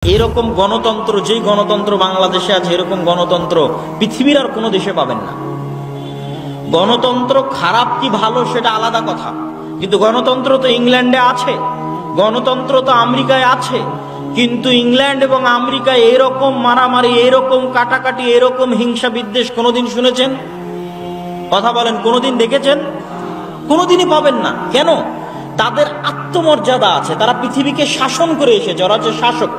এরকম গণতন্ত্র, যেই গণতন্ত্র বাংলাদেশে আছে এরকম গণতন্ত্র পৃথিবীর আর কোনো দেশে পাবেন না। গণতন্ত্র খারাপ কি ভালো সেটা আলাদা কথা, কিন্তু গণতন্ত্র তো ইংল্যান্ডে আছে, গণতন্ত্র তো আমেরিকায় আছে, কিন্তু ইংল্যান্ড এবং আমেরিকায় এরকম মারামারি, এরকম কাটাকাটি, এরকম হিংসা বিদ্বেষ কোনোদিন শুনেছেন? কথা বলেন, কোনোদিন দেখেছেন? কোনোদিনই পাবেন না। কেন? তাদের আত্মমর্যাদা আছে, তারা পৃথিবীকে শাসন করে এসেছে, ওরা হচ্ছে শাসক।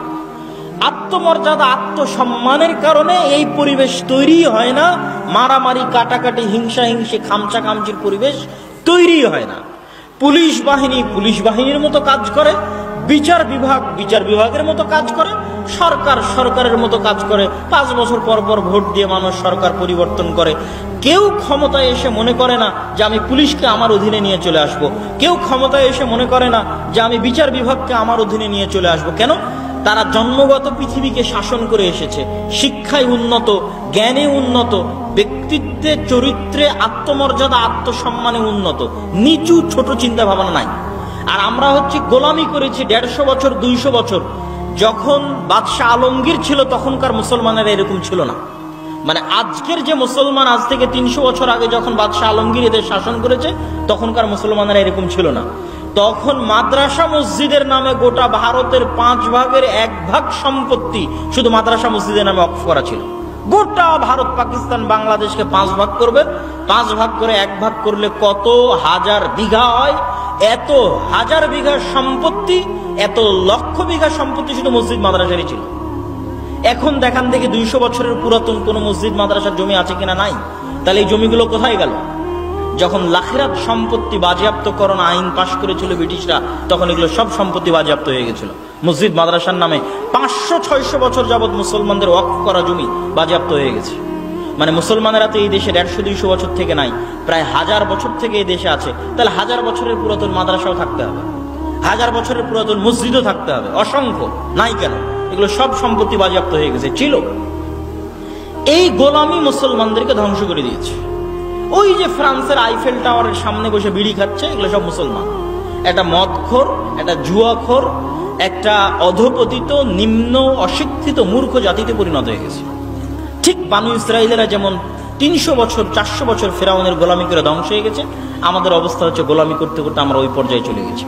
আত্মমর্যাদা, আত্মসম্মানের কারণে এই পরিবেশ তৈরি হয় না, মারামারি কাটাকাটি হিংসা হিংসি খামচা খামচির পরিবেশ তৈরি হয় না। পুলিশ বাহিনী পুলিশ বাহিনীর মতো কাজ করে, বিচার বিভাগ বিচার বিভাগের মতো কাজ করে, সরকার সরকারের মতো কাজ করে। 5 বছর পর পর ভোট দিয়ে মানুষ সরকার পরিবর্তন করে। কেউ ক্ষমতায় এসে মনে করে না যে আমি পুলিশকে আমার অধীনে নিয়ে চলে আসব, কেউ ক্ষমতায় এসে মনে করে না যে আমি বিচার বিভাগকে আমার অধীনে নিয়ে চলে আসব। কেন? তারা জন্মগত পৃথিবীকে শাসন করে এসেছে, শিক্ষায় উন্নত, জ্ঞানে উন্নত, ব্যক্তিত্বে চরিত্রে আত্মমর্যাদা আত্মসম্মানে উন্নত, নিচু ছোট চিন্তা ভাবনা নাই। আর আমরা হচ্ছে গোলামি করেছি 150 বছর 200 বছর। যখন বাদশাহ আলমগীর ছিল তখনকার মুসলমানেরা এরকম ছিল না। মানে আজকের যে মুসলমান, আজ থেকে 300 বছর আগে যখন বাদশাহ আলমগীর এদের শাসন করেছে তখনকার মুসলমানেরা এরকম ছিল না। তখন মাদ্রাসা মসজিদের নামে গোটা ভারতের 5 ভাগের 1 ভাগ সম্পত্তি শুধু মাদ্রাসা মসজিদের নামে অক্ষ করা ছিল। গোটা ভারত পাকিস্তান বাংলাদেশকে 5 ভাগ করবেন, 5 ভাগ করে 1 ভাগ করলে কত হাজার বিঘা হয়? এত হাজার বিঘা সম্পত্তি, এত লক্ষ বিঘা সম্পত্তি শুধু মসজিদ মাদ্রাসারই ছিল। এখন দেখান দেখি 200 বছরের পুরাতন কোন মসজিদ মাদ্রাসার জমি আছে কিনা? নাই। তাহলে এই জমিগুলো কোথায় গেল? যখন লাখিরাত সম্পত্তি বাজেয়াপ্তকরণ আইন পাশ করেছিল ব্রিটিশরা, তখন এগুলো সব সম্পত্তি বাজেয়াপ্ত হয়ে গেছিল। মসজিদ মাদ্রাসার নামে 500-600 বছর যাবৎ মুসলমানদের ওয়াকফ করা জমি বাজেয়াপ্ত হয়ে গেছে। মানে মুসলমানেরা তো এই দেশের 150-200 বছর থেকে নাই, প্রায় 1000 বছর থেকে এই দেশে আছে। তাহলে 1000 বছরের পুরাতন মাদ্রাসাও থাকতে হবে, 1000 বছরের পুরাতন মসজিদও থাকতে হবে, অসংখ্য। নাই কেন? এগুলো সব সম্পত্তি বাজেয়াপ্ত হয়ে গেছে। ছিল এই গোলামি মুসলমানদেরকে ধ্বংস করে দিয়েছে। ওই যে ফ্রান্সের আইফেল টাওয়ারের সামনে বসে বিড়ি খাচ্ছে, এগুলো সব মুসলমান। একটা মদখোর, একটা জুয়াখোর, একটা অধপতিত নিম্ন অশিক্ষিত মূর্খ জাতিতে পরিণত হয়ে গেছে। ঠিক বানু ইসরায়েলেরা যেমন 300 বছর 400 বছর ফেরাউনের গোলামি করে ধ্বংস হয়ে গেছে, আমাদের অবস্থা হচ্ছে গোলামি করতে করতে আমরা ওই পর্যায়ে চলে গেছি।